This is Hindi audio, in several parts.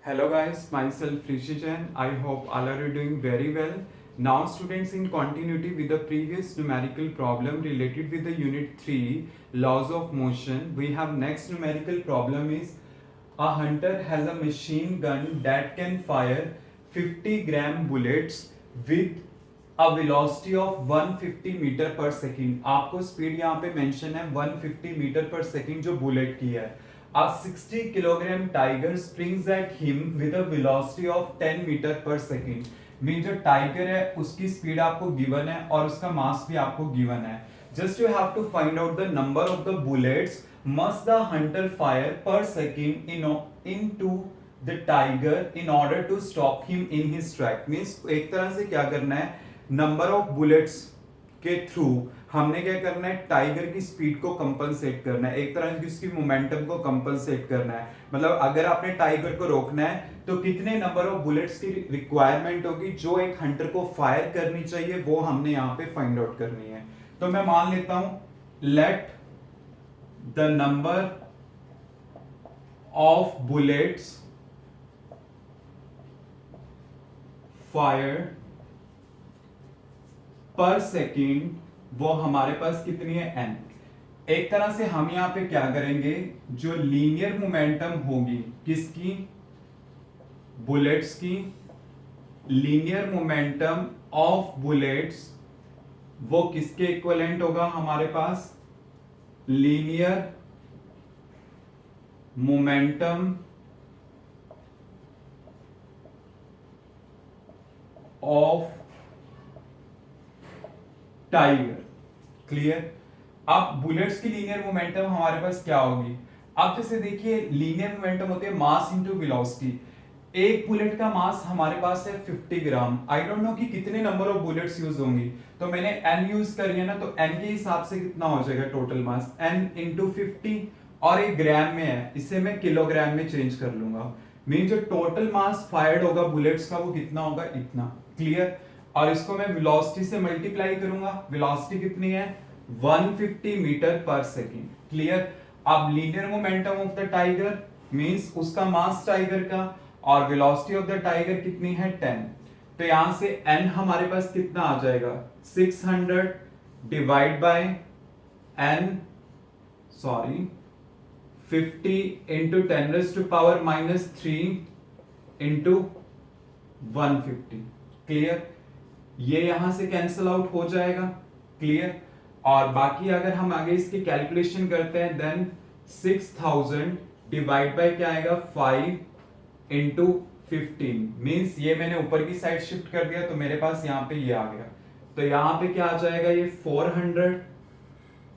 Hello guys, myself Rishi Jain. I hope all are doing very well. Now students, in continuity with the previous numerical problem related with the unit 3 laws of motion, we have next numerical problem is a hunter has a machine gun that can fire 50 gram bullets with a velocity of 150 metre पर सेकेंड. आपको स्पीड यहाँ पे मेंशन है 150 मीटर पर सेकेंड जो बुलेट की है. A 60 kilogram tiger springs at him with a velocity of 10 metre पर सेकेंड. मीन जो टाइगर है उसकी स्पीड आपको गिवन है और उसका मास भी आपको गिवन है. Just you have to find out the number of the bullets must the hunter fire per second into the tiger in order to stop him in his track. Means एक तरह से क्या करना है, नंबर ऑफ बुलेट्स के थ्रू हमने क्या करना है, टाइगर की स्पीड को कंपनसेट करना है, एक तरह की उसकी मोमेंटम को कंपनसेट करना है. मतलब अगर आपने टाइगर को रोकना है तो कितने नंबर ऑफ बुलेट्स की रिक्वायरमेंट होगी जो एक हंटर को फायर करनी चाहिए, वो हमने यहाँ पे फाइंड आउट करनी है. तो मैं मान लेता हूं let the number of bullets fire पर सेकेंड वो हमारे पास कितनी है, n. एक तरह से हम यहां पे क्या करेंगे, जो लीनियर मोमेंटम होगी किसकी, बुलेट्स की, लीनियर मोमेंटम ऑफ बुलेट्स वो किसके इक्विवेलेंट होगा हमारे पास, linear momentum of tiger. Clear. अब बुलेट्स की लीनियर मोमेंटम हमारे पास क्या होगी, अब जैसे देखिए लीनियर मोमेंटम होती है मास इनटू वेलोसिटी. एक बुलेट का मास हमारे पास है 50 ग्राम. आई डोंट नो कि कितने नंबर ऑफ बुलेट्स यूज होंगी, तो मैंने n यूज करी है ना, तो n के हिसाब से कितना हो जाएगा टोटल मास, n इंटू 50, और एक ग्राम में है, इसे मैं किलोग्राम में चेंज कर लूंगा. मीन जो टोटल मास फायर्ड होगा बुलेट्स का वो कितना होगा, इतना. क्लियर. और इसको मैं वेलोसिटी से मल्टीप्लाई करूंगा, वेलोसिटी कितनी है 150 मीटर पर सेकेंड. क्लियर. अब linear momentum of the tiger means उसका मास टाइगर का, और वेलोसिटी ऑफ द टाइगर कितनी है 10. तो यहां से n हमारे पास कितना आ जाएगा, 600 divide by n, sorry 50 into 10 raise to power -3 into 150. Clear. ये यहां से कैंसिल आउट हो जाएगा. क्लियर. और बाकी अगर हम आगे इसकी कैलकुलेशन करते हैं देन 6000 डिवाइड बाय क्या आएगा 5 इंटू 15. मीन्स ये मैंने ऊपर की साइड शिफ्ट कर दिया तो मेरे पास यहाँ पे ये आ गया. तो यहाँ पे क्या आ जाएगा, ये 400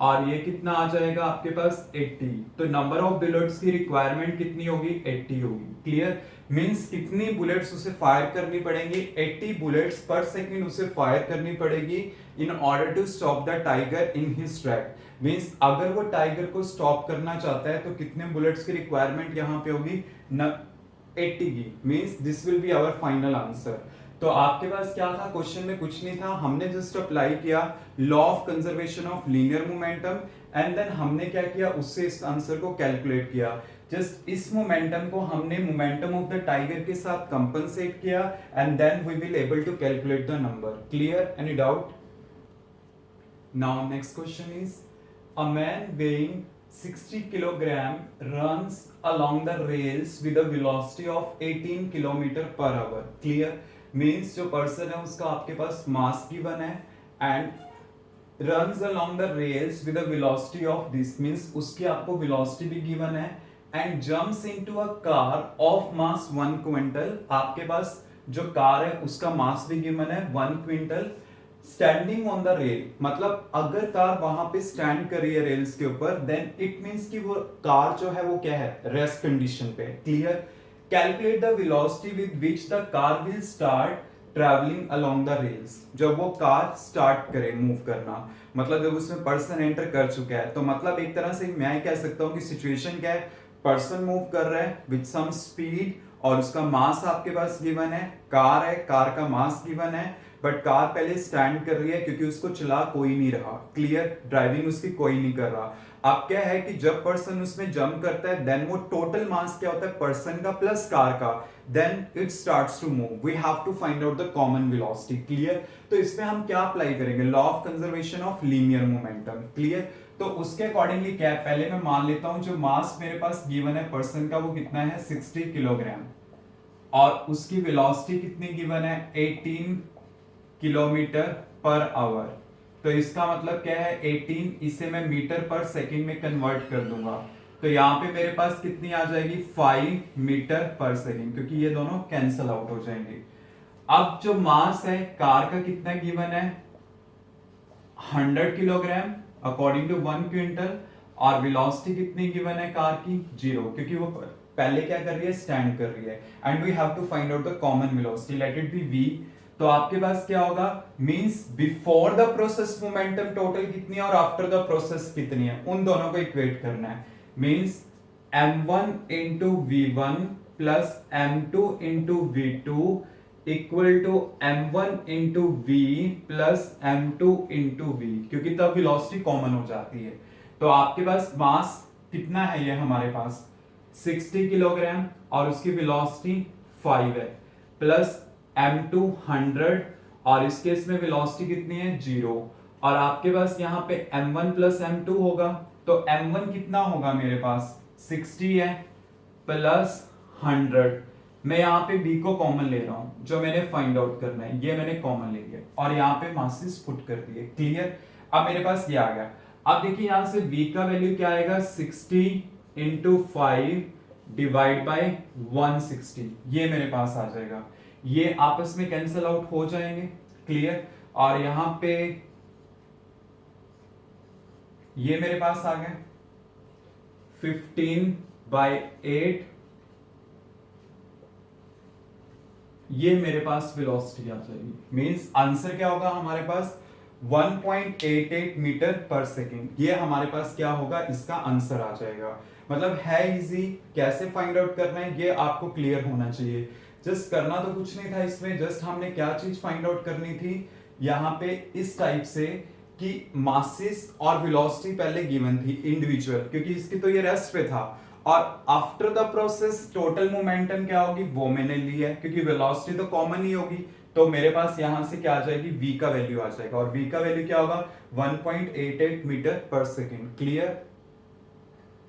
और ये कितना आ जाएगा आपके पास 80. तो नंबर ऑफ बुलेट्स की रिक्वायरमेंट कितनी होगी, 80 होगी. क्लियर. मींस कितनी बुलेट्स उसे फायर करनी पड़ेंगी, 80 बुलेट्स पर सेकंड उसे फायर करनी पड़ेगी in order to stop the tiger in his track. Means अगर वो टाइगर को स्टॉप करना चाहता है तो कितने बुलेट्स की रिक्वायरमेंट यहाँ पे होगी, 80 की. Means this will be our final answer. तो आपके पास क्या था, क्वेश्चन में कुछ नहीं था, हमने जस्ट अप्लाई किया law of conservation of linear momentum and then हमने क्या किया, उससे इस आंसर को कैलकुलेट किया. जस्ट इस मोमेंटम को हमने मोमेंटम ऑफ द टाइगर के साथ कंपनसेट किया and then we will able to calculate the number. Clear. Any doubt. Now next question is a man weighing 60 kilogram runs along the rails with a velocity of 18 kilometer per hour. Clear. Means जो पर्सन है उसका आपके पास मास गिवन है and runs along the rails with a velocity of this, means उसकी आपको वेलोसिटी भी गिवन है and jumps into a car of mass 1 quintal. आपके पास जो कार है उसका मास भी गिवन है 1 quintal. Standing on the rail, मतलब अगर कार वहां पे स्टैंड कर रही है रेल्स के ऊपर देन इट मींस कि वो कार जो है वो क्या है, रेस्ट कंडीशन पे. Clear. Calculate the velocity with which the car will start travelling along the rails. जब वो कार स्टार्ट करे मूव करना, मतलब जब उसमें पर्सन एंटर कर चुका है, तो मतलब एक तरह से मैं कह सकता हूं कि सिचुएशन क्या है, पर्सन मूव कर रहा है विद सम स्पीड और उसका मास आपके पास गिवन है, कार है, कार का मास गिवन है, बट कार पहले स्टैंड कर रही है क्योंकि उसको चला कोई नहीं रहा. क्लियर. ड्राइविंग उसकी कोई नहीं कर रहा. अब क्या है कि जब पर्सन उसमें जंप करता है देन वो टोटल मास क्या होता है पर्सन का प्लस कार का, then it starts to move. We have to find out the common velocity. Clear? तो इसमें हम क्या अप्लाई करेंगे? Law of conservation of linear momentum. Clear? तो उसके अकॉर्डिंगली क्या है, पहले मैं मान लेता हूं जो मास मेरे पास गिवन है पर्सन का वो कितना है 60 किलोग्राम, और उसकी वेलोसिटी कितनी गिवन है 18 किलोमीटर पर आवर। तो इसका मतलब क्या है 18, इसे मैं मीटर पर सेकंड में कन्वर्ट कर दूंगा, तो यहां पे मेरे पास कितनी आ जाएगी 5 मीटर पर सेकंड, क्योंकि ये दोनों कैंसल आउट हो जाएंगे। अब जो मास है कार का कितना गिवन है 100 किलोग्राम अकॉर्डिंग टू 1 क्विंटल, और वेलोसिटी कितनी गिवन है कार की 0, क्योंकि वो पहले क्या कर रही है स्टैंड कर रही है। And we have to find out the common velocity, let it be v। तो आपके पास क्या होगा, means before the process momentum total कितनी है और आफ्टर द प्रोसेस कितनी है, उन दोनों को इक्वेट करना है। Means m1 into v1 plus m2 into v2 equal to m1 into v plus m2 into v, क्योंकि तब वेलोसिटी कॉमन हो जाती है। तो आपके पास मास कितना है, ये हमारे पास 60 किलोग्राम और उसकी वेलोसिटी 5 है, प्लस m2 100 और इस केस में वेलोसिटी कितनी है 0, और आपके पास यहाँ पे m1 प्लस m2 होगा, तो m1 कितना होगा मेरे पास 60 है प्लस 100। मैं यहाँ पे v को कॉमन ले रहा हूं, जो मैंने फाइंड आउट करना है ये मैंने कॉमन ले लिया और यहाँ पे मासेस पुट कर दिए। क्लियर? अब मेरे पास ये आ गया। अब देखिए यहां से v का वैल्यू क्या आएगा 60 इंटू 5 डिवाइड बाई 160, ये मेरे पास आ जाएगा। ये आपस में कैंसल आउट हो जाएंगे। क्लियर? और यहां पे ये मेरे पास आ गया 15/8, ये मेरे पास वेलोसिटी आ जाएगी। मींस आंसर क्या होगा हमारे पास 1.88 मीटर पर सेकंड। ये हमारे पास क्या होगा, इसका आंसर आ जाएगा। मतलब है इजी, कैसे फाइंड आउट करना है ये आपको क्लियर होना चाहिए। जस्ट करना तो कुछ नहीं था इसमें, जस्ट हमने क्या चीज फाइंड आउट करनी थी यहाँ पे इस टाइप से कि मासेस और वेलोसिटी पहले गिवन थी इंडिविजुअल, क्योंकि इसकी तो ये रेस्ट पे था, और after the process total momentum क्या होगी वो मैंने ली है, क्योंकि वेलोसिटी तो कॉमन ही होगी। तो मेरे पास यहां से क्या आ जाएगी v का वैल्यू आ जाएगा, और v का वैल्यू क्या होगा 1.88 मीटर पर सेकंड। क्लियर?